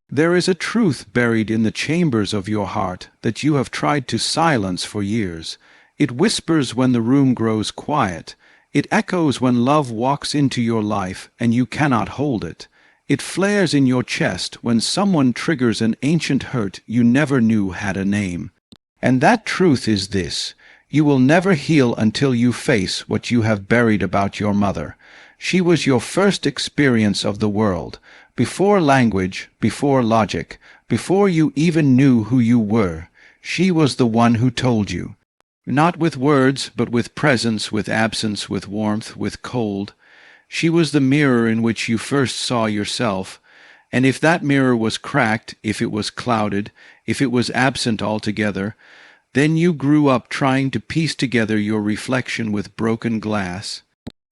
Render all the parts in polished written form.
There is a truth buried in the chambers of your heart that you have tried to silence for years. It whispers when the room grows quiet. It echoes when love walks into your life and you cannot hold it. It flares in your chest when someone triggers an ancient hurt you never knew had a name. And that truth is this: you will never heal until you face what you have buried about your mother. She was your first experience of the world, before language, before logic, before you even knew who you were. She was the one who told you. Not with words, but with presence, with absence, with warmth, with cold. She was the mirror in which you first saw yourself, and if that mirror was cracked, if it was clouded, if it was absent altogether, then you grew up trying to piece together your reflection with broken glass.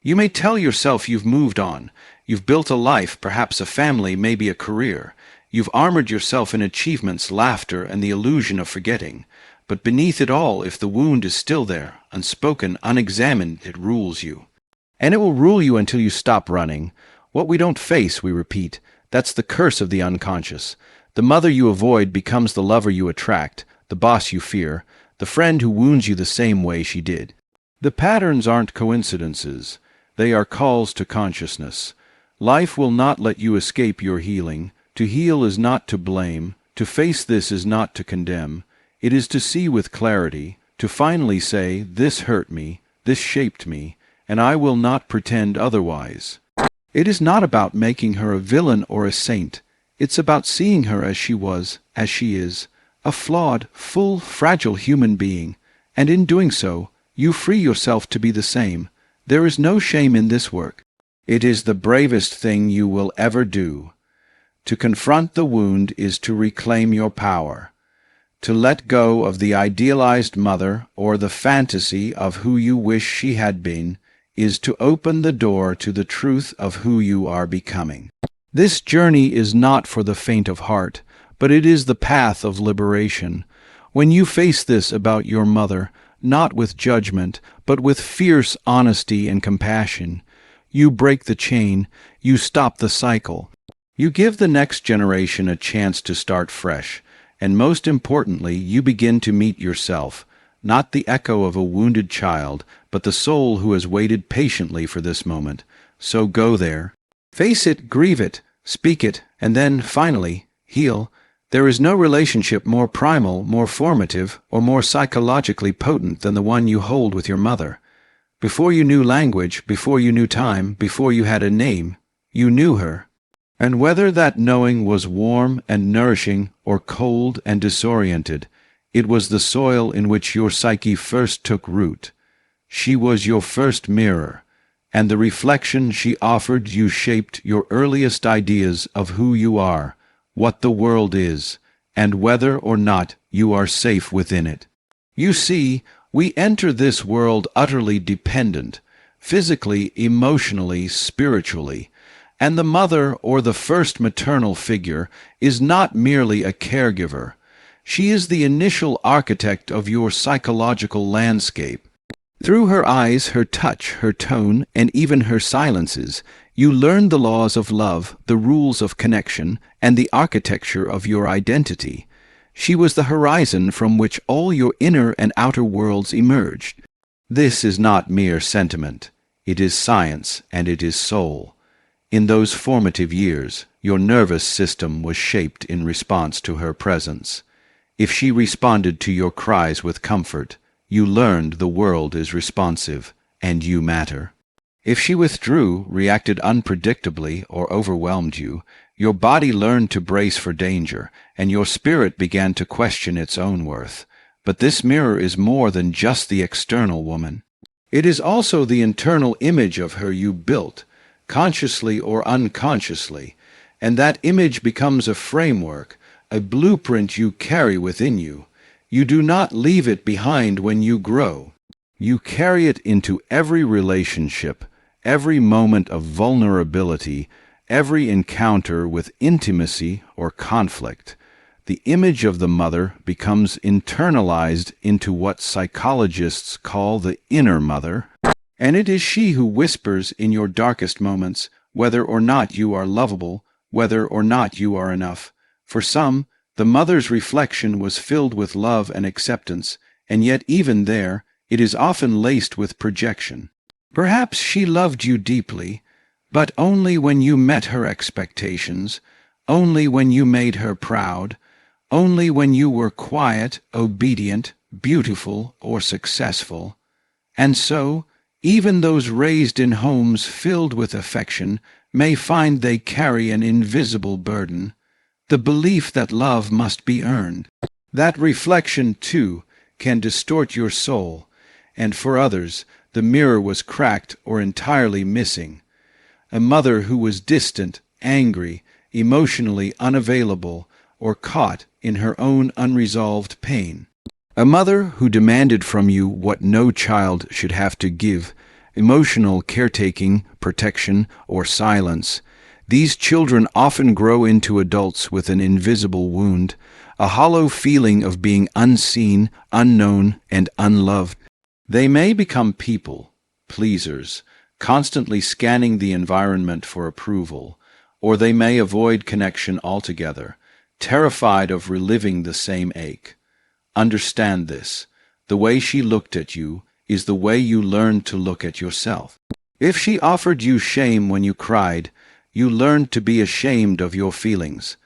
You may tell yourself you've moved on. You've built a life, perhaps a family, maybe a career. You've armored yourself in achievements, laughter, and the illusion of forgetting. But beneath it all, if the wound is still there, unspoken, unexamined, it rules you. And it will rule you until you stop running. What we don't face, we repeat. That's the curse of the unconscious. The mother you avoid becomes the lover you attract, the boss you fear, the friend who wounds you the same way she did. The patterns aren't coincidences. They are calls to consciousness. Life will not let you escape your healing. To heal is not to blame. To face this is not to condemn. It is to see with clarity, to finally say, this hurt me, this shaped me, and I will not pretend otherwise. It is not about making her a villain or a saint. It's about seeing her as she was, as she is, a flawed, full, fragile human being, and in doing so, you free yourself to be the same. There is no shame in this work. It is the bravest thing you will ever do. To confront the wound is to reclaim your power. To let go of the idealized mother or the fantasy of who you wish she had been is to open the door to the truth of who you are becoming. This journey is not for the faint of heart, but it is the path of liberation. When you face this about your mother, not with judgment, but with fierce honesty and compassion, you break the chain, you stop the cycle. You give the next generation a chance to start fresh, and most importantly, you begin to meet yourself, not the echo of a wounded child, but the soul who has waited patiently for this moment. So go there. Face it, grieve it, speak it, and then, finally, heal. There is no relationship more primal, more formative, or more psychologically potent than the one you hold with your mother. Before you knew language, before you knew time, before you had a name, you knew her. And whether that knowing was warm and nourishing or cold and disoriented, it was the soil in which your psyche first took root. She was your first mirror, and the reflection she offered you shaped your earliest ideas of who you are, what the world is, and whether or not you are safe within it. You see, we enter this world utterly dependent, physically, emotionally, spiritually, and the mother or the first maternal figure is not merely a caregiver. She is the initial architect of your psychological landscape. Through her eyes, her touch, her tone, and even her silences, you learn the laws of love, the rules of connection, and the architecture of your identity. She was the horizon from which all your inner and outer worlds emerged. This is not mere sentiment. It is science, and it is soul. In those formative years, your nervous system was shaped in response to her presence. If she responded to your cries with comfort, you learned the world is responsive, and you matter. If she withdrew, reacted unpredictably, or overwhelmed you, your body learned to brace for danger, and your spirit began to question its own worth. But this mirror is more than just the external woman. It is also the internal image of her you built, consciously or unconsciously, and that image becomes a framework, a blueprint you carry within you. You do not leave it behind when you grow. You carry it into every relationship, every moment of vulnerability, every encounter with intimacy or conflict. The image of the mother becomes internalized into what psychologists call the inner mother, and it is she who whispers in your darkest moments whether or not you are lovable, whether or not you are enough, For some, the mother's reflection was filled with love and acceptance, and yet even there, it is often laced with projection. Perhaps she loved you deeply, but only when you met her expectations, only when you made her proud, only when you were quiet, obedient, beautiful, or successful. And so, even those raised in homes filled with affection may find they carry an invisible burden, the belief that love must be earned. That reflection, too, can distort your soul, and for others, the mirror was cracked or entirely missing. A mother who was distant, angry, emotionally unavailable, or caught in her own unresolved pain. A mother who demanded from you what no child should have to give, emotional caretaking, protection, or silence. These children often grow into adults with an invisible wound, a hollow feeling of being unseen, unknown, and unloved. They may become people, pleasers, constantly scanning the environment for approval, or they may avoid connection altogether, terrified of reliving the same ache. Understand this. The way she looked at you is the way you learned to look at yourself. If she offered you shame when you cried, you learned to be ashamed of your feelings.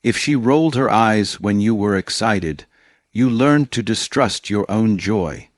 If she rolled her eyes when you were excited, you learned to distrust your own joy.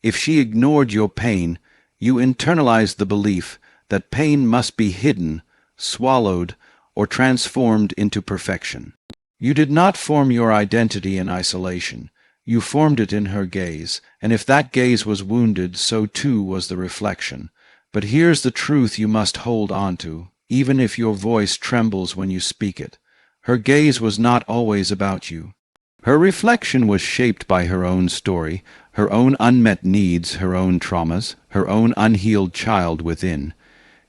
If she ignored your pain, you internalized the belief that pain must be hidden, swallowed, or transformed into perfection. You did not form your identity in isolation. You formed it in her gaze, and if that gaze was wounded, so too was the reflection. But here's the truth you must hold on to, even if your voice trembles when you speak it. Her gaze was not always about you. Her reflection was shaped by her own story, her own unmet needs, her own traumas, her own unhealed child within.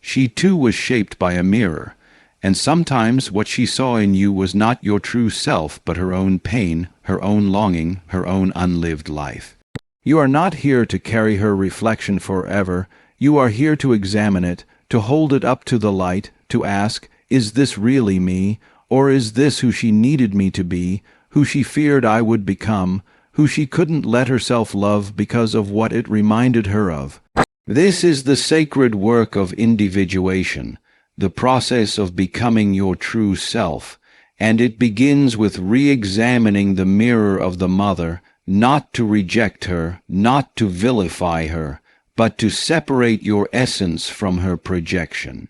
She too was shaped by a mirror, and sometimes what she saw in you was not your true self, but her own pain, her own longing, her own unlived life. You are not here to carry her reflection forever. You are here to examine it, to hold it up to the light, to ask, is this really me, or is this who she needed me to be, who she feared I would become, who she couldn't let herself love because of what it reminded her of? This is the sacred work of individuation, the process of becoming your true self, and it begins with re-examining the mirror of the mother, not to reject her, not to vilify her, but to separate your essence from her projection.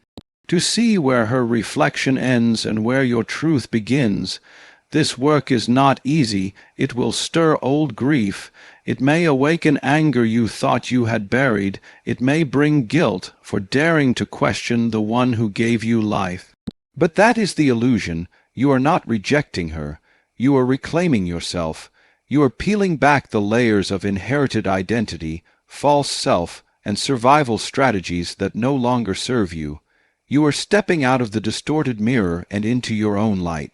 To see where her reflection ends and where your truth begins. This work is not easy. It will stir old grief. It may awaken anger you thought you had buried. It may bring guilt for daring to question the one who gave you life. But that is the illusion. You are not rejecting her. You are reclaiming yourself. You are peeling back the layers of inherited identity, false self, and survival strategies that no longer serve you. You are stepping out of the distorted mirror and into your own light.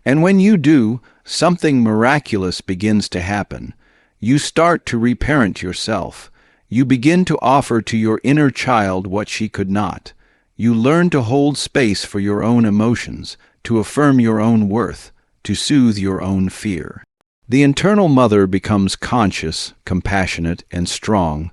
And when you do, something miraculous begins to happen. You start to reparent yourself. You begin to offer to your inner child what she could not. You learn to hold space for your own emotions, to affirm your own worth, to soothe your own fear. The internal mother becomes conscious, compassionate, and strong.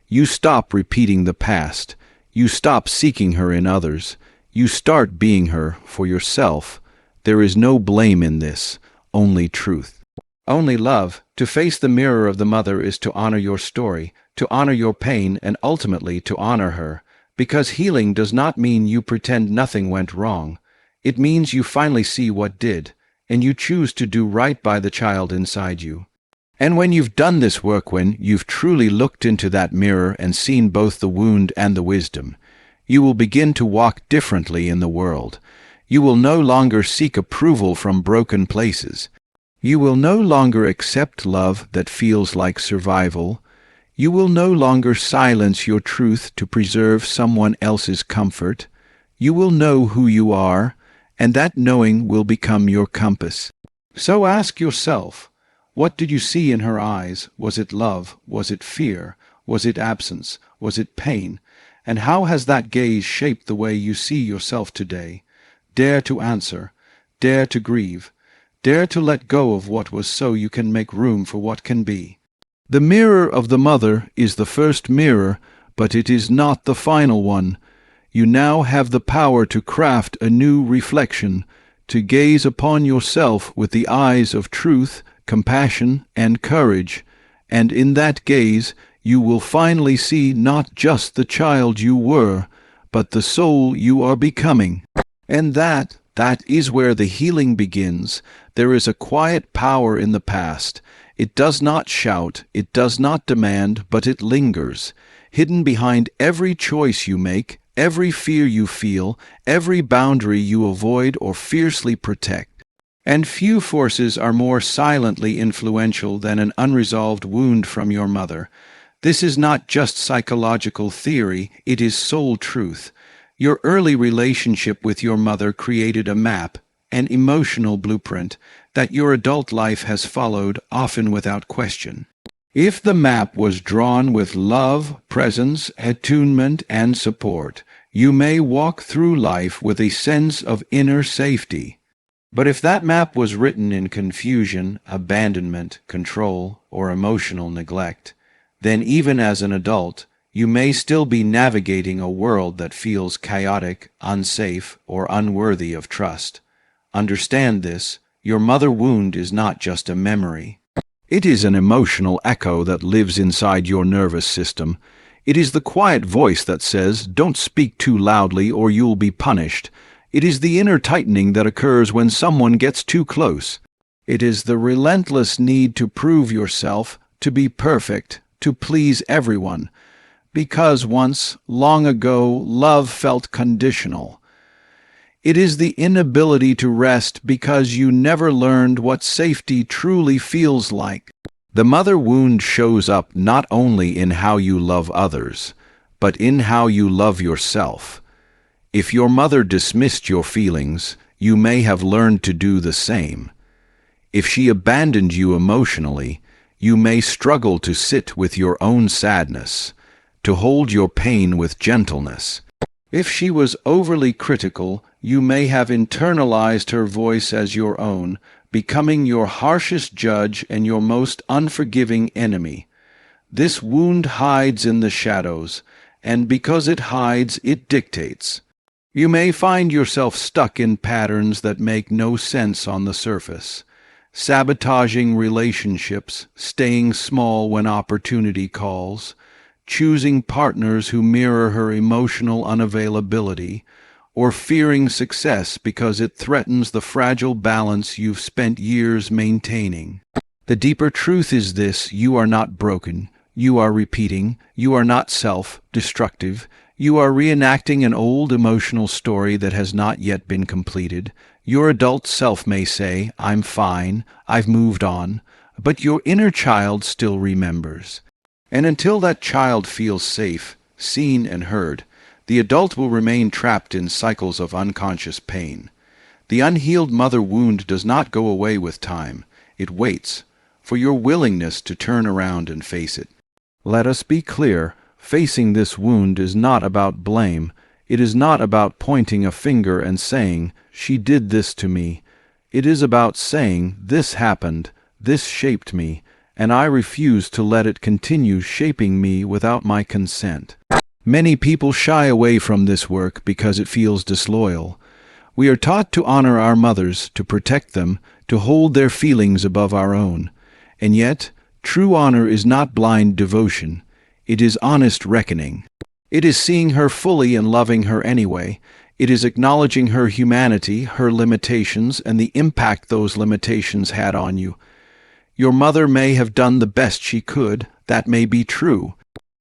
You stop repeating the past. You stop seeking her in others. You start being her for yourself. There is no blame in this, only truth. Only love. To face the mirror of the mother is to honor your story, to honor your pain, and ultimately to honor her. Because healing does not mean you pretend nothing went wrong. It means you finally see what did, and you choose to do right by the child inside you. And when you've done this work, when you've truly looked into that mirror and seen both the wound and the wisdom, you will begin to walk differently in the world. You will no longer seek approval from broken places. You will no longer accept love that feels like survival. You will no longer silence your truth to preserve someone else's comfort. You will know who you are, and that knowing will become your compass. So ask yourself, what did you see in her eyes? Was it love? Was it fear? Was it absence? Was it pain? And how has that gaze shaped the way you see yourself today? Dare to answer. Dare to grieve. Dare to let go of what was so you can make room for what can be. The mirror of the mother is the first mirror, but it is not the final one. You now have the power to craft a new reflection, to gaze upon yourself with the eyes of truth, compassion, and courage, and in that gaze you will finally see not just the child you were, but the soul you are becoming. And that is where the healing begins. There is a quiet power in the past. It does not shout, it does not demand, but it lingers, hidden behind every choice you make, every fear you feel, every boundary you avoid or fiercely protect. And few forces are more silently influential than an unresolved wound from your mother. This is not just psychological theory, it is soul truth. Your early relationship with your mother created a map, an emotional blueprint, that your adult life has followed, often without question. If the map was drawn with love, presence, attunement, and support, you may walk through life with a sense of inner safety. But if that map was written in confusion, abandonment, control, or emotional neglect, then even as an adult, you may still be navigating a world that feels chaotic, unsafe, or unworthy of trust. Understand this, your mother wound is not just a memory. It is an emotional echo that lives inside your nervous system. It is the quiet voice that says, "Don't speak too loudly or you'll be punished." It is the inner tightening that occurs when someone gets too close. It is the relentless need to prove yourself, to be perfect, to please everyone. Because once, long ago, love felt conditional. It is the inability to rest because you never learned what safety truly feels like. The mother wound shows up not only in how you love others, but in how you love yourself. If your mother dismissed your feelings, you may have learned to do the same. If she abandoned you emotionally, you may struggle to sit with your own sadness, to hold your pain with gentleness. If she was overly critical, you may have internalized her voice as your own, becoming your harshest judge and your most unforgiving enemy. This wound hides in the shadows, and because it hides, it dictates. You may find yourself stuck in patterns that make no sense on the surface, sabotaging relationships, staying small when opportunity calls, choosing partners who mirror her emotional unavailability, or fearing success because it threatens the fragile balance you've spent years maintaining. The deeper truth is this: you are not broken, you are repeating, you are not self-destructive, you are reenacting an old emotional story that has not yet been completed. Your adult self may say, "I'm fine, I've moved on," but your inner child still remembers. And until that child feels safe, seen and heard, the adult will remain trapped in cycles of unconscious pain. The unhealed mother wound does not go away with time. It waits for your willingness to turn around and face it. Let us be clear, facing this wound is not about blame. It is not about pointing a finger and saying, "She did this to me." It is about saying, "This happened, this shaped me, and I refuse to let it continue shaping me without my consent." Many people shy away from this work because it feels disloyal. We are taught to honor our mothers, to protect them, to hold their feelings above our own. And yet, true honor is not blind devotion. It is honest reckoning. It is seeing her fully and loving her anyway. It is acknowledging her humanity, her limitations, and the impact those limitations had on you. Your mother may have done the best she could, that may be true.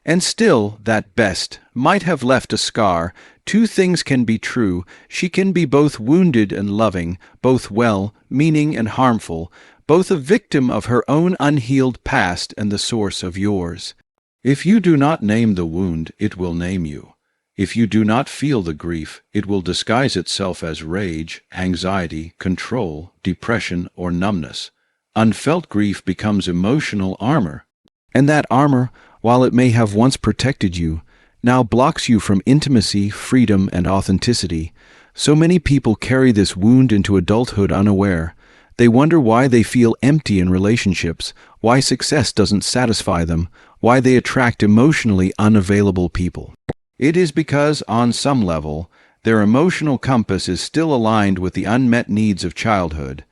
And still, that best might have left a scar. Two things can be true. She can be both wounded and loving, both well-meaning and harmful, both a victim of her own unhealed past and the source of yours. If you do not name the wound, it will name you. If you do not feel the grief, it will disguise itself as rage, anxiety, control, depression, or numbness. Unfelt grief becomes emotional armor. And that armor, while it may have once protected you, now blocks you from intimacy, freedom, and authenticity. So many people carry this wound into adulthood unaware. They wonder why they feel empty in relationships, why success doesn't satisfy them, why they attract emotionally unavailable people. It is because, on some level, their emotional compass is still aligned with the unmet needs of childhood.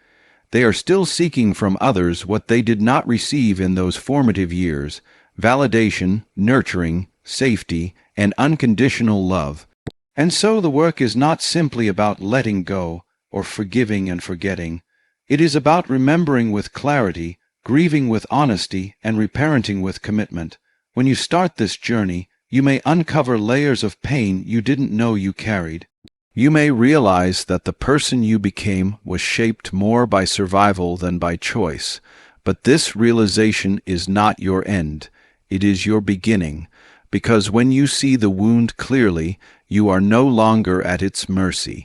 They are still seeking from others what they did not receive in those formative years: validation, nurturing, safety, and unconditional love. And so the work is not simply about letting go or forgiving and forgetting. It is about remembering with clarity, grieving with honesty, and reparenting with commitment. When you start this journey, you may uncover layers of pain you didn't know you carried. You may realize that the person you became was shaped more by survival than by choice. But this realization is not your end. It is your beginning, because when you see the wound clearly, you are no longer at its mercy.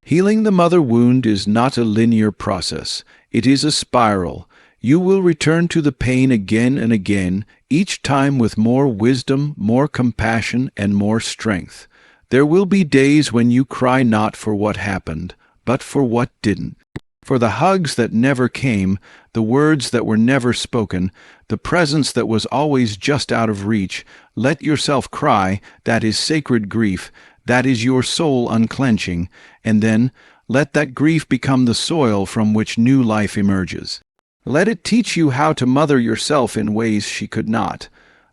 Healing the mother wound is not a linear process. It is a spiral. You will return to the pain again and again, each time with more wisdom, more compassion, and more strength. There will be days when you cry not for what happened, but for what didn't. For the hugs that never came, the words that were never spoken, the presence that was always just out of reach. Let yourself cry. That is sacred grief. That is your soul unclenching. And then let that grief become the soil from which new life emerges. Let it teach you how to mother yourself in ways she could not.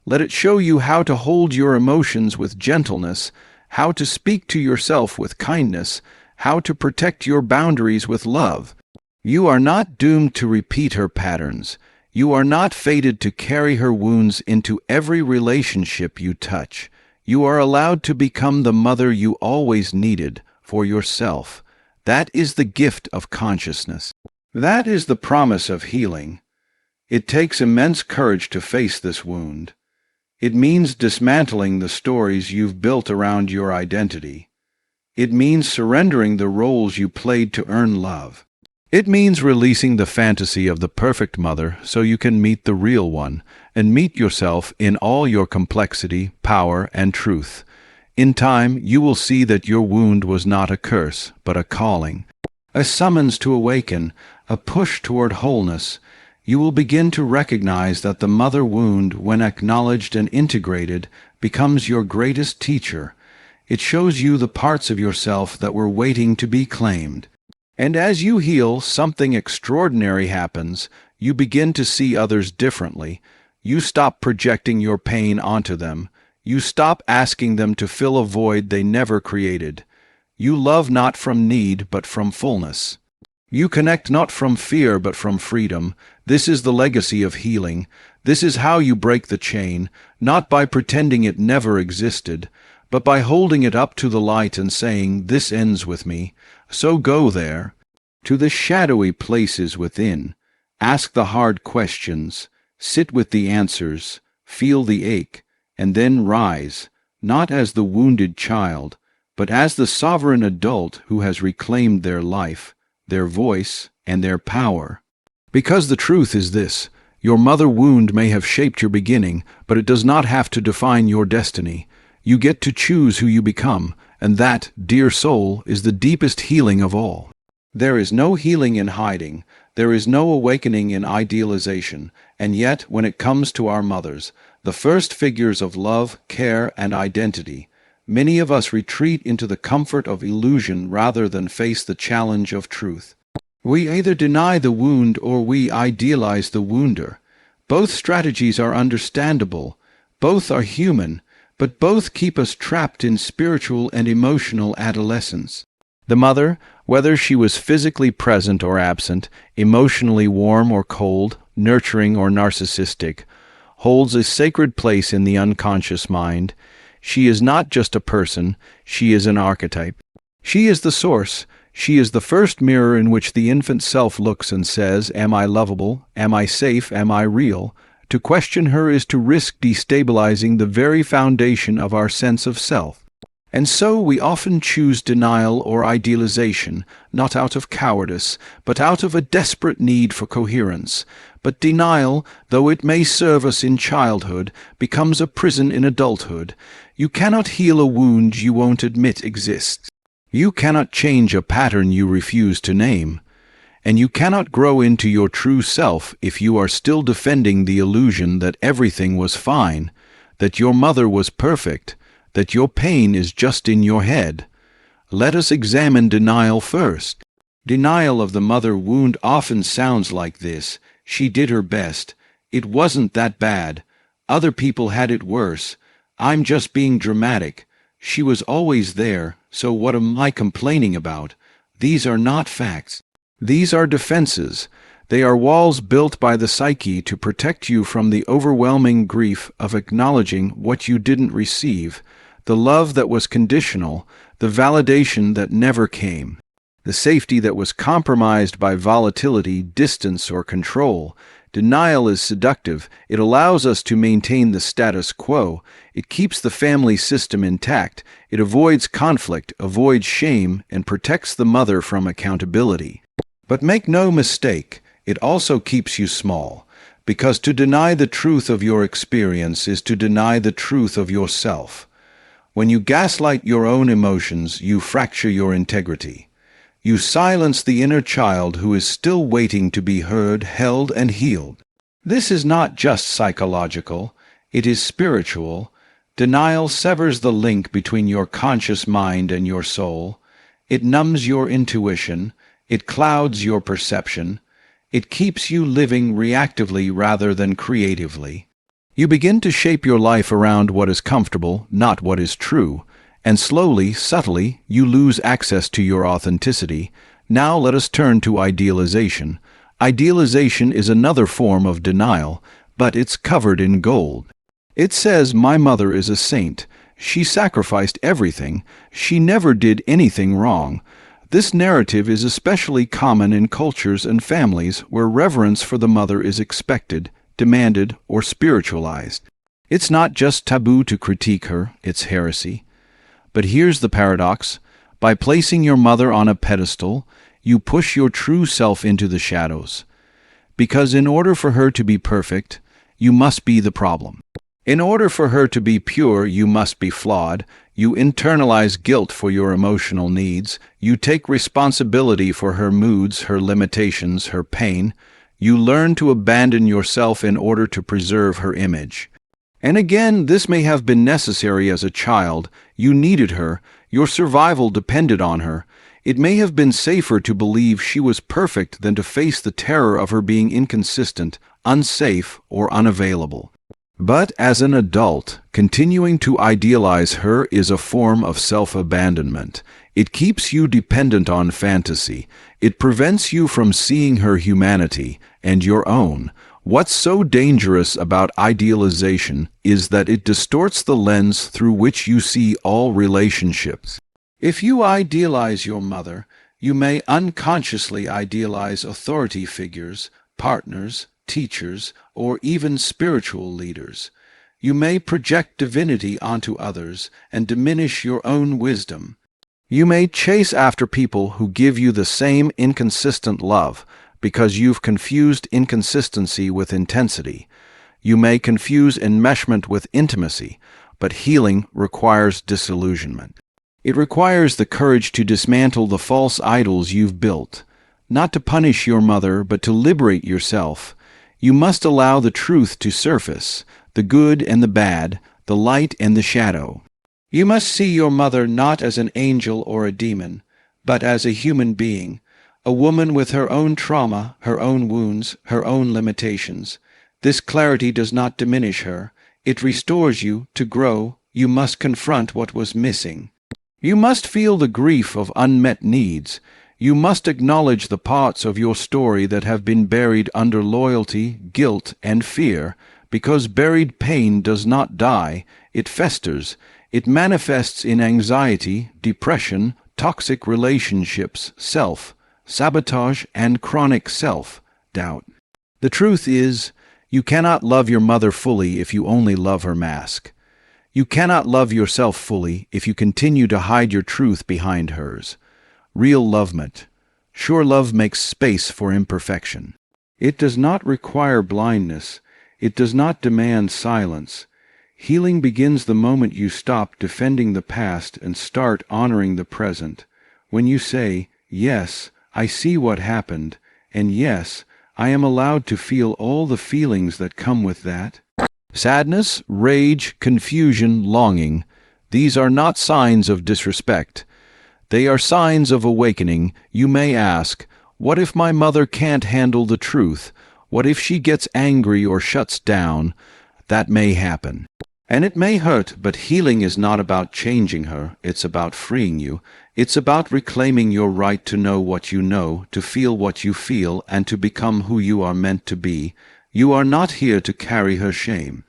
Let it show you how to hold your emotions with gentleness, how to speak to yourself with kindness, how to protect your boundaries with love. You are not doomed to repeat her patterns. You are not fated to carry her wounds into every relationship you touch. You are allowed to become the mother you always needed for yourself. That is the gift of consciousness. That is the promise of healing. It takes immense courage to face this wound. It means dismantling the stories you've built around your identity. It means surrendering the roles you played to earn love. It means releasing the fantasy of the perfect mother so you can meet the real one and meet yourself in all your complexity, power, and truth. In time, you will see that your wound was not a curse, but a calling, a summons to awaken, a push toward wholeness. You will begin to recognize that the mother wound, when acknowledged and integrated, becomes your greatest teacher. It shows you the parts of yourself that were waiting to be claimed. And as you heal, something extraordinary happens. You begin to see others differently. You stop projecting your pain onto them. You stop asking them to fill a void they never created. You love not from need, but from fullness. You connect not from fear, but from freedom. This is the legacy of healing. This is how you break the chain, not by pretending it never existed, but by holding it up to the light and saying, "This ends with me." So go there, to the shadowy places within. Ask the hard questions. Sit with the answers. Feel the ache. And then rise, not as the wounded child, but as the sovereign adult who has reclaimed their life, their voice, and their power. Because the truth is this: your mother wound may have shaped your beginning, but it does not have to define your destiny. You get to choose who you become, and that, dear soul, is the deepest healing of all. There is no healing in hiding. There is no awakening in idealization. And yet, when it comes to our mothers, the first figures of love, care, and identity, many of us retreat into the comfort of illusion rather than face the challenge of truth. We either deny the wound or we idealize the wounder. Both strategies are understandable. Both are human. But both keep us trapped in spiritual and emotional adolescence. The mother, whether she was physically present or absent, emotionally warm or cold, nurturing or narcissistic, holds a sacred place in the unconscious mind. She is not just a person, she is an archetype. She is the source. She is the first mirror in which the infant self looks and says, "Am I lovable? Am I safe? Am I real?" To question her is to risk destabilizing the very foundation of our sense of self. And so we often choose denial or idealization, not out of cowardice, but out of a desperate need for coherence. But denial, though it may serve us in childhood, becomes a prison in adulthood. You cannot heal a wound you won't admit exists. You cannot change a pattern you refuse to name. And you cannot grow into your true self if you are still defending the illusion that everything was fine, that your mother was perfect, that your pain is just in your head. Let us examine denial first. Denial of the mother wound often sounds like this: she did her best. It wasn't that bad. Other people had it worse. I'm just being dramatic. She was always there, so what am I complaining about? These are not facts. These are defenses. They are walls built by the psyche to protect you from the overwhelming grief of acknowledging what you didn't receive, the love that was conditional, the validation that never came, the safety that was compromised by volatility, distance, or control. Denial is seductive. It allows us to maintain the status quo. It keeps the family system intact. It avoids conflict, avoids shame, and protects the mother from accountability. But make no mistake, it also keeps you small, because to deny the truth of your experience is to deny the truth of yourself. When you gaslight your own emotions, you fracture your integrity. You silence the inner child who is still waiting to be heard, held, and healed. This is not just psychological, it is spiritual. Denial severs the link between your conscious mind and your soul. It numbs your intuition. It clouds your perception. It keeps you living reactively rather than creatively. You begin to shape your life around what is comfortable, not what is true. And slowly, subtly, you lose access to your authenticity. Now let us turn to idealization. Idealization is another form of denial, but it's covered in gold. It says, "My mother is a saint. She sacrificed everything. She never did anything wrong." This narrative is especially common in cultures and families where reverence for the mother is expected, demanded, or spiritualized. It's not just taboo to critique her, it's heresy. But here's the paradox. By placing your mother on a pedestal, you push your true self into the shadows. Because in order for her to be perfect, you must be the problem. In order for her to be pure, you must be flawed. You internalize guilt for your emotional needs. You take responsibility for her moods, her limitations, her pain. You learn to abandon yourself in order to preserve her image. And again, this may have been necessary as a child. You needed her. Your survival depended on her. It may have been safer to believe she was perfect than to face the terror of her being inconsistent, unsafe, or unavailable. But as an adult, continuing to idealize her is a form of self-abandonment. It keeps you dependent on fantasy. It prevents you from seeing her humanity and your own. What's so dangerous about idealization is that it distorts the lens through which you see all relationships. If you idealize your mother, you may unconsciously idealize authority figures, partners, teachers, or even spiritual leaders. You may project divinity onto others and diminish your own wisdom. You may chase after people who give you the same inconsistent love because you've confused inconsistency with intensity. You may confuse enmeshment with intimacy, but healing requires disillusionment. It requires the courage to dismantle the false idols you've built, not to punish your mother, but to liberate yourself. You must allow the truth to surface, the good and the bad, the light and the shadow. You must see your mother not as an angel or a demon, but as a human being, a woman with her own trauma, her own wounds, her own limitations. This clarity does not diminish her. It restores you. To grow, you must confront what was missing. You must feel the grief of unmet needs. You must acknowledge the parts of your story that have been buried under loyalty, guilt, and fear, because buried pain does not die, it festers. It manifests in anxiety, depression, toxic relationships, self-sabotage, and chronic self-doubt. The truth is, you cannot love your mother fully if you only love her mask. You cannot love yourself fully if you continue to hide your truth behind hers. Real lovement. Sure love makes space for imperfection. It does not require blindness. It does not demand silence. Healing begins the moment you stop defending the past and start honoring the present. When you say, "Yes, I see what happened," And yes, I am allowed to feel all the feelings that come with that. Sadness, rage, confusion, longing, these are not signs of disrespect. They are signs of awakening. You may ask, what if my mother can't handle the truth? What if she gets angry or shuts down? That may happen. And it may hurt, but healing is not about changing her. It's about freeing you. It's about reclaiming your right to know what you know, to feel what you feel, and to become who you are meant to be. You are not here to carry her shame.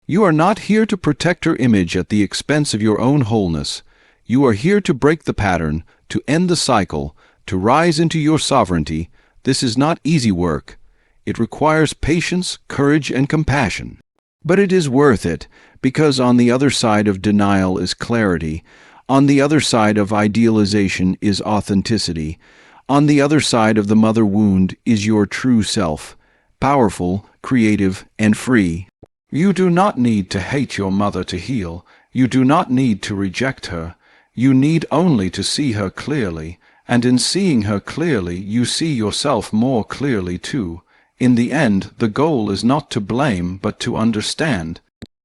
You are not here to protect her image at the expense of your own wholeness. You are here to break the pattern, to end the cycle, to rise into your sovereignty. This is not easy work. It requires patience, courage, and compassion. But it is worth it, because on the other side of denial is clarity. On the other side of idealization is authenticity. On the other side of the mother wound is your true self, powerful, creative, and free. You do not need to hate your mother to heal. You do not need to reject her. You need only to see her clearly, and in seeing her clearly, you see yourself more clearly too. In the end, the goal is not to blame, but to understand.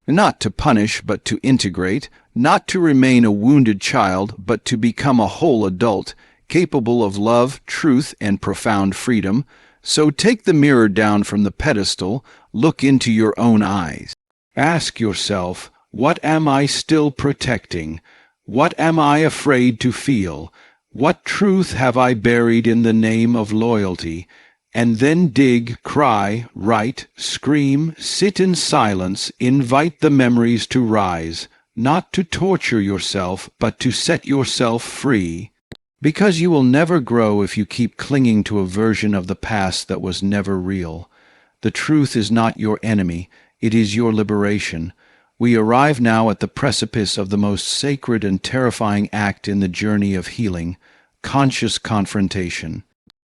Not to punish, but to integrate. Not to remain a wounded child, but to become a whole adult, capable of love, truth, and profound freedom. So take the mirror down from the pedestal, look into your own eyes. Ask yourself, what am I still protecting? What am I afraid to feel? What truth have I buried in the name of loyalty? And then dig, cry, write, scream, sit in silence, invite the memories to rise, not to torture yourself, but to set yourself free. Because you will never grow if you keep clinging to a version of the past that was never real. The truth is not your enemy, it is your liberation. We arrive now at the precipice of the most sacred and terrifying act in the journey of healing, conscious confrontation.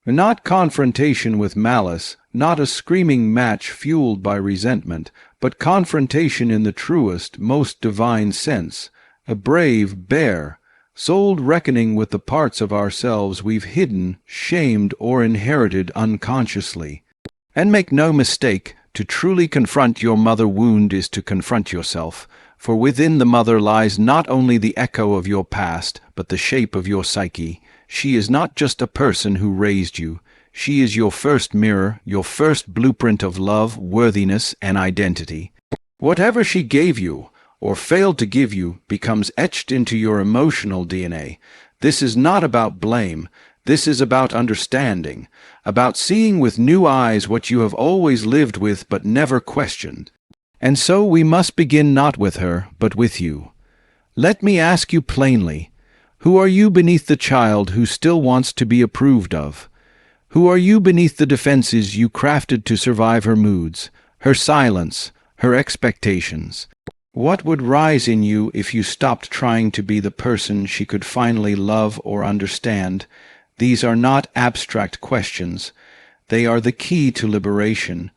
Not confrontation with malice, not a screaming match fueled by resentment, but confrontation in the truest, most divine sense, a brave, bare, souled reckoning with the parts of ourselves we've hidden, shamed, or inherited unconsciously. And make no mistake, to truly confront your mother wound is to confront yourself, for within the mother lies not only the echo of your past, but the shape of your psyche. She is not just a person who raised you. She is your first mirror, your first blueprint of love, worthiness, and identity. Whatever she gave you, or failed to give you, becomes etched into your emotional DNA. This is not about blame. This is about understanding, about seeing with new eyes what you have always lived with but never questioned. And so we must begin not with her, but with you. Let me ask you plainly, who are you beneath the child who still wants to be approved of? Who are you beneath the defenses you crafted to survive her moods, her silence, her expectations? What would rise in you if you stopped trying to be the person she could finally love or understand? These are not abstract questions. They are the key to liberation.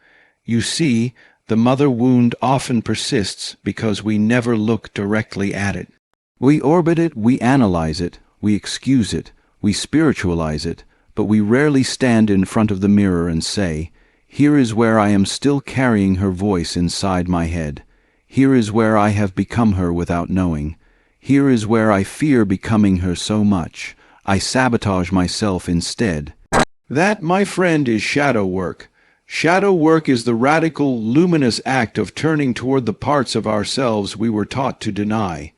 You see, the mother wound often persists because we never look directly at it. We orbit it, we analyze it, we excuse it, we spiritualize it, but we rarely stand in front of the mirror and say, here is where I am still carrying her voice inside my head. Here is where I have become her without knowing. Here is where I fear becoming her so much. I sabotage myself instead. That, my friend, is shadow work. Shadow work is the radical, luminous act of turning toward the parts of ourselves we were taught to deny.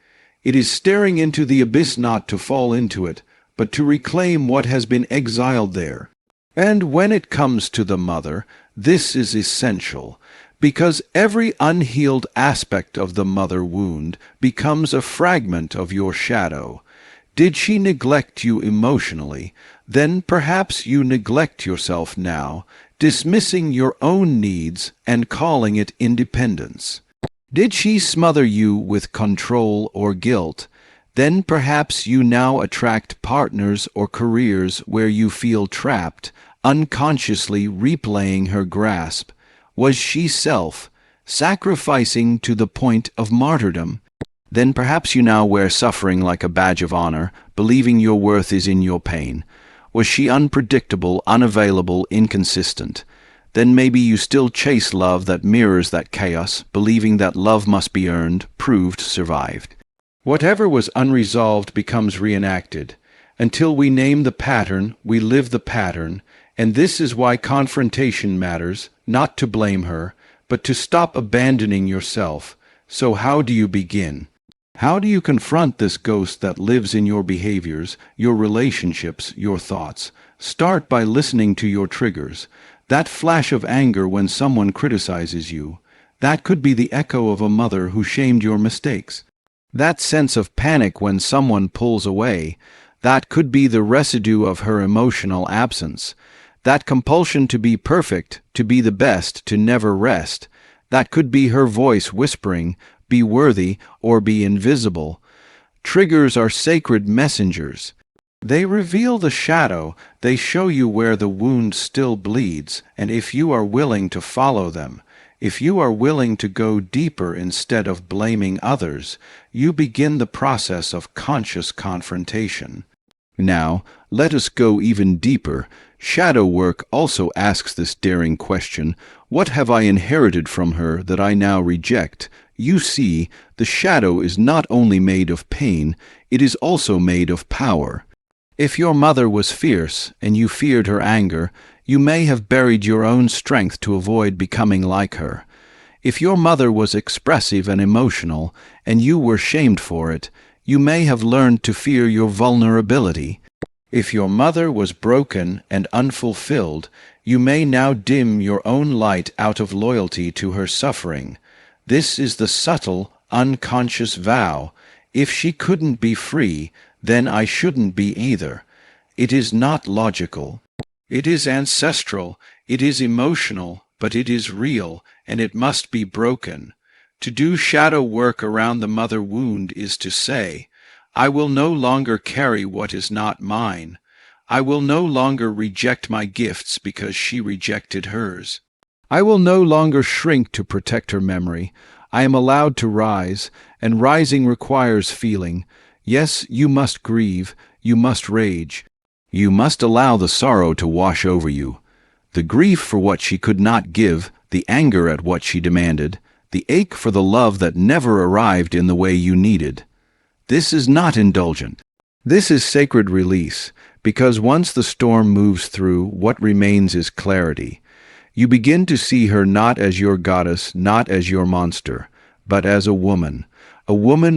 It is staring into the abyss not to fall into it, but to reclaim what has been exiled there. And when it comes to the mother, this is essential, because every unhealed aspect of the mother wound becomes a fragment of your shadow. Did she neglect you emotionally? Then perhaps you neglect yourself now, dismissing your own needs and calling it independence. Did she smother you with control or guilt? Then perhaps you now attract partners or careers where you feel trapped, unconsciously replaying her grasp. Was she self, sacrificing to the point of martyrdom? Then perhaps you now wear suffering like a badge of honor, believing your worth is in your pain. Was she unpredictable, unavailable, inconsistent? Then maybe you still chase love that mirrors that chaos, believing that love must be earned, proved, survived. Whatever was unresolved becomes reenacted. Until we name the pattern, we live the pattern, and this is why confrontation matters, not to blame her, but to stop abandoning yourself. So how do you begin? How do you confront this ghost that lives in your behaviors, your relationships, your thoughts? Start by listening to your triggers. That flash of anger when someone criticizes you. That could be the echo of a mother who shamed your mistakes. That sense of panic when someone pulls away. That could be the residue of her emotional absence. That compulsion to be perfect, to be the best, to never rest. That could be her voice whispering, "Be worthy," or "Be invisible." Triggers are sacred messengers. They reveal the shadow, they show you where the wound still bleeds, and if you are willing to follow them, if you are willing to go deeper instead of blaming others, you begin the process of conscious confrontation. Now, let us go even deeper. Shadow work also asks this daring question: what have I inherited from her that I now reject? You see, the shadow is not only made of pain, it is also made of power. If your mother was fierce, and you feared her anger, you may have buried your own strength to avoid becoming like her. If your mother was expressive and emotional, and you were shamed for it, you may have learned to fear your vulnerability. If your mother was broken and unfulfilled, you may now dim your own light out of loyalty to her suffering. This is the subtle, unconscious vow: if she couldn't be free, then I shouldn't be either. It is not logical. It is ancestral, it is emotional, but it is real, and it must be broken. To do shadow work around the mother wound is to say, I will no longer carry what is not mine. I will no longer reject my gifts because she rejected hers. I will no longer shrink to protect her memory. I am allowed to rise, and rising requires feeling. Yes, you must grieve, you must rage. You must allow the sorrow to wash over you. The grief for what she could not give, the anger at what she demanded, the ache for the love that never arrived in the way you needed. This is not indulgent. This is sacred release, because once the storm moves through, what remains is clarity. You begin to see her not as your goddess, not as your monster, but as a woman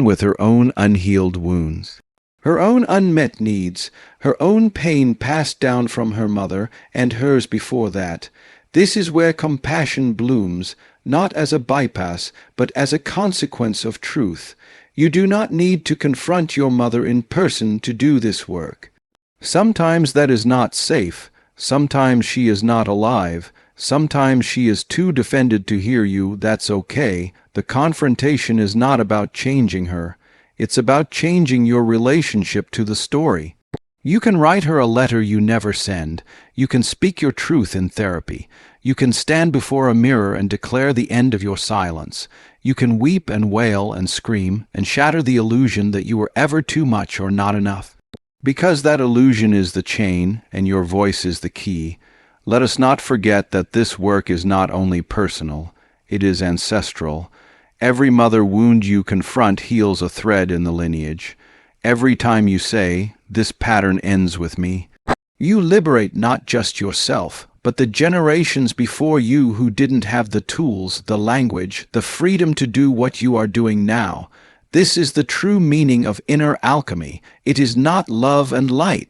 with her own unhealed wounds, her own unmet needs, her own pain passed down from her mother and hers before that. This is where compassion blooms, not as a bypass, but as a consequence of truth. You do not need to confront your mother in person to do this work. Sometimes that is not safe. Sometimes she is not alive. Sometimes she is too defended to hear you. That's okay. The confrontation is not about changing her. It's about changing your relationship to the story. You can write her a letter you never send. You can speak your truth in therapy. You can stand before a mirror and declare the end of your silence. You can weep and wail and scream and shatter the illusion that you were ever too much or not enough. Because that illusion is the chain and your voice is the key, let us not forget that this work is not only personal, it is ancestral. Every mother wound you confront heals a thread in the lineage. Every time you say, "This pattern ends with me," you liberate not just yourself, but the generations before you who didn't have the tools, the language, the freedom to do what you are doing now. This is the true meaning of inner alchemy. It is not love and light.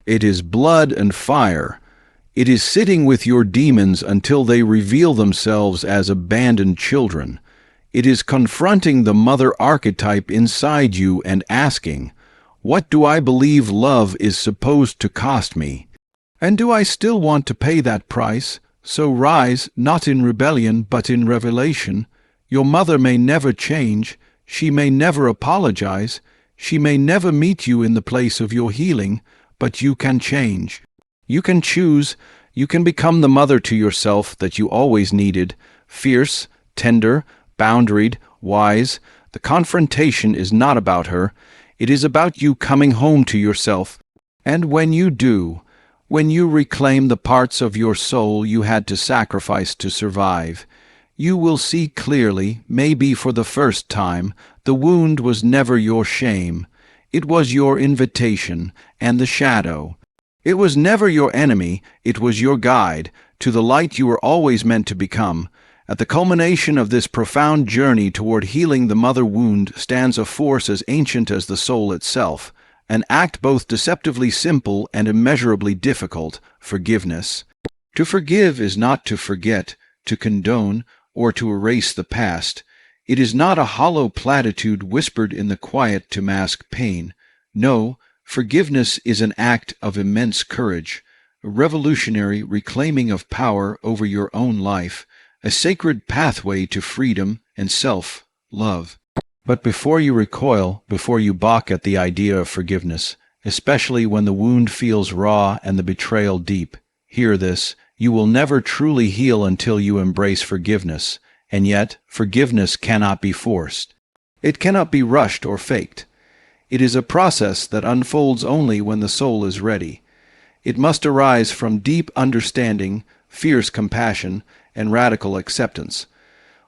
It is blood and fire. It is sitting with your demons until they reveal themselves as abandoned children. It is confronting the mother archetype inside you and asking, what do I believe love is supposed to cost me? And do I still want to pay that price? So rise, not in rebellion, but in revelation. Your mother may never change. She may never apologize. She may never meet you in the place of your healing, but you can change. You can choose. You can become the mother to yourself that you always needed, fierce, tender, boundaried, wise. The confrontation is not about her. It is about you coming home to yourself. And when you do, When you reclaim the parts of your soul you had to sacrifice to survive, you will see clearly, maybe for the first time, the wound was never your shame. It was your invitation and the shadow. It was never your enemy, it was your guide to the light you were always meant to become. At the culmination of this profound journey toward healing the mother wound stands a force as ancient as the soul itself, an act both deceptively simple and immeasurably difficult: forgiveness. To forgive is not to forget, to condone, or to erase the past. It is not a hollow platitude whispered in the quiet to mask pain. No, forgiveness is an act of immense courage, a revolutionary reclaiming of power over your own life, a sacred pathway to freedom and self-love. But before you recoil, before you balk at the idea of forgiveness, especially when the wound feels raw and the betrayal deep, hear this: you will never truly heal until you embrace forgiveness, and yet forgiveness cannot be forced. It cannot be rushed or faked. It is a process that unfolds only when the soul is ready. It must arise from deep understanding, fierce compassion, and radical acceptance.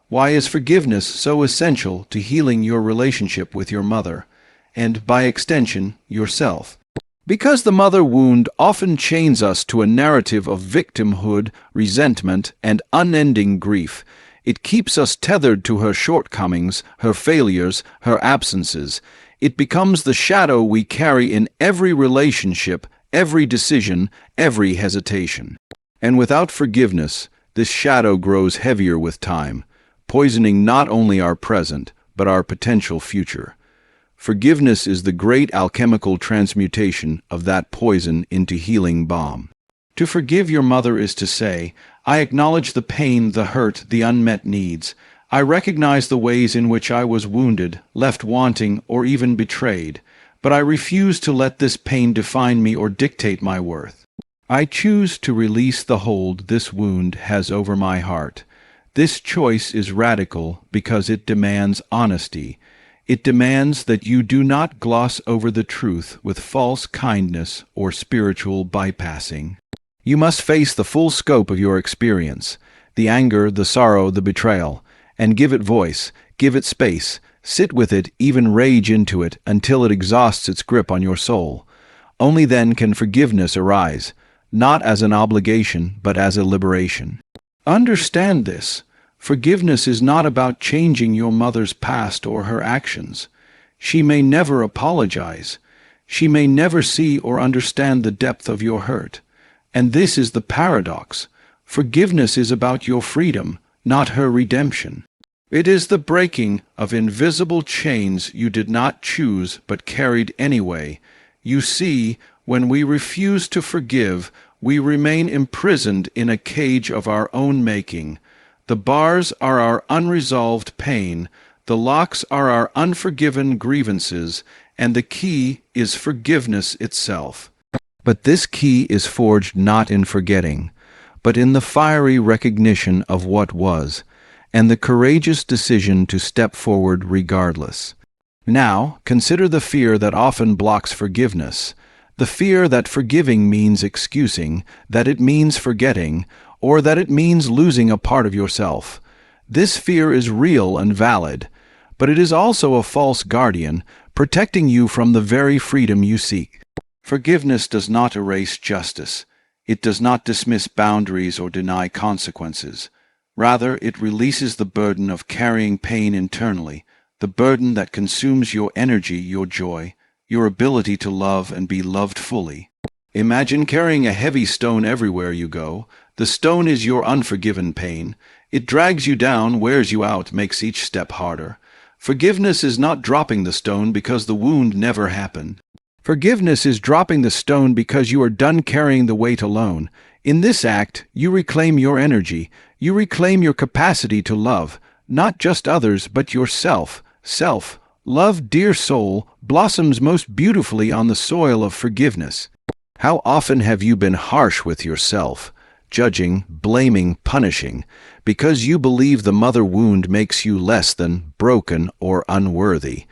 Why is forgiveness so essential to healing your relationship with your mother, and by extension, yourself? Because the mother wound often chains us to a narrative of victimhood, resentment, and unending grief. It keeps us tethered to her shortcomings, her failures, her absences. It becomes the shadow we carry in every relationship, every decision, every hesitation. And without forgiveness, this shadow grows heavier with time, poisoning not only our present, but our potential future. Forgiveness is the great alchemical transmutation of that poison into healing balm. To forgive your mother is to say, I acknowledge the pain, the hurt, the unmet needs. I recognize the ways in which I was wounded, left wanting, or even betrayed, but I refuse to let this pain define me or dictate my worth. I choose to release the hold this wound has over my heart. This choice is radical because it demands honesty. It demands that you do not gloss over the truth with false kindness or spiritual bypassing. You must face the full scope of your experience, the anger, the sorrow, the betrayal, and give it voice, give it space, sit with it, even rage into it until it exhausts its grip on your soul. Only then can forgiveness arise, not as an obligation, but as a liberation. Understand this. Forgiveness is not about changing your mother's past or her actions. She may never apologize. She may never see or understand the depth of your hurt. And this is the paradox. Forgiveness is about your freedom, not her redemption. It is the breaking of invisible chains you did not choose but carried anyway. You see, when we refuse to forgive, we remain imprisoned in a cage of our own making. The bars are our unresolved pain, the locks are our unforgiven grievances, and the key is forgiveness itself. But this key is forged not in forgetting, but in the fiery recognition of what was, and the courageous decision to step forward regardless. Now, consider the fear that often blocks forgiveness, the fear that forgiving means excusing, that it means forgetting, or that it means losing a part of yourself. This fear is real and valid, but it is also a false guardian, protecting you from the very freedom you seek. Forgiveness does not erase justice. It does not dismiss boundaries or deny consequences. Rather, it releases the burden of carrying pain internally, the burden that consumes your energy, your joy, your ability to love and be loved fully. Imagine carrying a heavy stone everywhere you go. The stone is your unforgiven pain. It drags you down, wears you out, makes each step harder. Forgiveness is not dropping the stone because the wound never happened. Forgiveness is dropping the stone because you are done carrying the weight alone. In this act, you reclaim your energy. You reclaim your capacity to love, not just others, but yourself. Love, dear soul, blossoms most beautifully on the soil of forgiveness. How often have you been harsh with yourself, judging, blaming, punishing, because you believe the mother wound makes you less than, broken, or unworthy?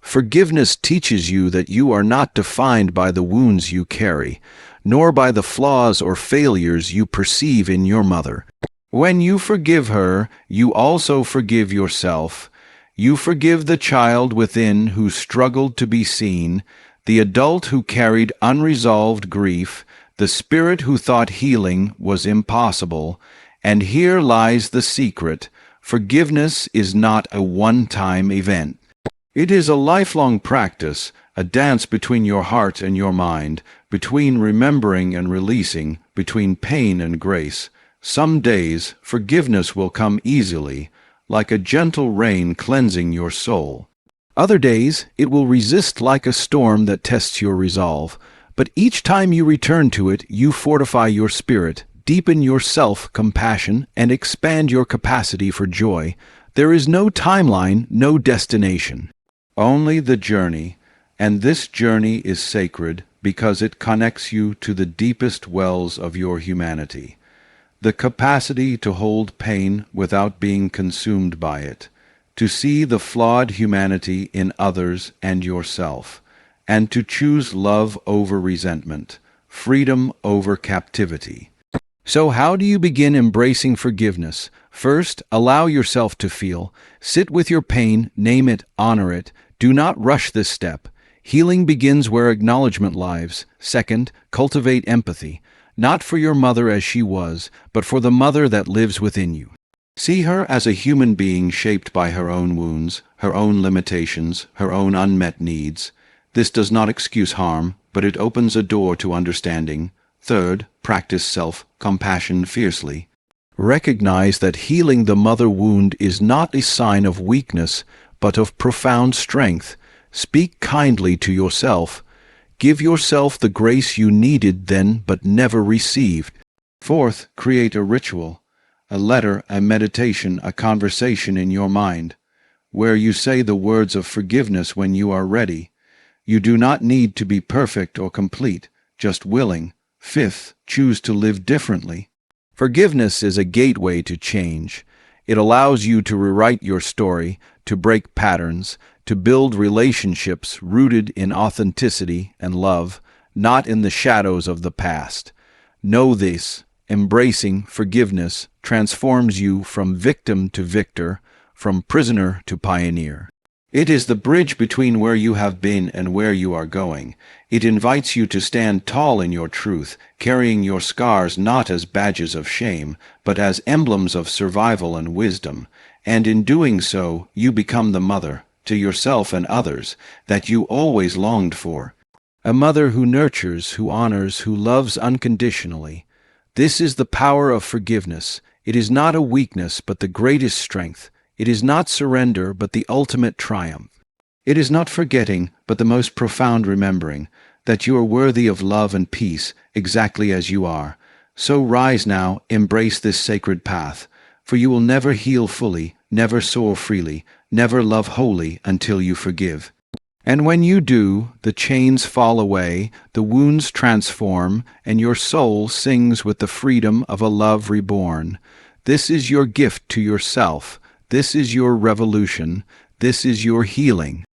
Forgiveness teaches you that you are not defined by the wounds you carry, nor by the flaws or failures you perceive in your mother. When you forgive her, you also forgive yourself. You forgive the child within who struggled to be seen, the adult who carried unresolved grief, the spirit who thought healing was impossible. And here lies the secret: forgiveness is not a one-time event. It is a lifelong practice, a dance between your heart and your mind, between remembering and releasing, between pain and grace. Some days forgiveness will come easily, like a gentle rain cleansing your soul. Other days it will resist like a storm that tests your resolve. But each time you return to it, you fortify your spirit, deepen your self-compassion, and expand your capacity for joy. There is no timeline, no destination. Only the journey, and this journey is sacred because it connects you to the deepest wells of your humanity. The capacity to hold pain without being consumed by it, to see the flawed humanity in others and yourself, and to choose love over resentment, freedom over captivity. So how do you begin embracing forgiveness? First, allow yourself to feel. Sit with your pain, name it, honor it. Do not rush this step. Healing begins where acknowledgement lies. Second, cultivate empathy, not for your mother as she was, but for the mother that lives within you. See her as a human being shaped by her own wounds, her own limitations, her own unmet needs. This does not excuse harm, but it opens a door to understanding. Third, practice self-compassion fiercely. Recognize that healing the mother wound is not a sign of weakness, but of profound strength. Speak kindly to yourself. Give yourself the grace you needed then but never received. Fourth, create a ritual, a letter, a meditation, a conversation in your mind, where you say the words of forgiveness when you are ready. You do not need to be perfect or complete, just willing. Fifth, choose to live differently. Forgiveness is a gateway to change. It allows you to rewrite your story, to break patterns, to build relationships rooted in authenticity and love, not in the shadows of the past. Know this: embracing forgiveness transforms you from victim to victor, from prisoner to pioneer. It is the bridge between where you have been and where you are going. It invites you to stand tall in your truth, carrying your scars not as badges of shame, but as emblems of survival and wisdom. And in doing so, you become the mother, to yourself and others, that you always longed for. A mother who nurtures, who honors, who loves unconditionally. This is the power of forgiveness. It is not a weakness, but the greatest strength. It is not surrender, but the ultimate triumph. It is not forgetting, but the most profound remembering, that you are worthy of love and peace, exactly as you are. So rise now, embrace this sacred path, for you will never heal fully, never soar freely, never love wholly until you forgive. And when you do, the chains fall away, the wounds transform, and your soul sings with the freedom of a love reborn. This is your gift to yourself. This is your revolution. This is your healing.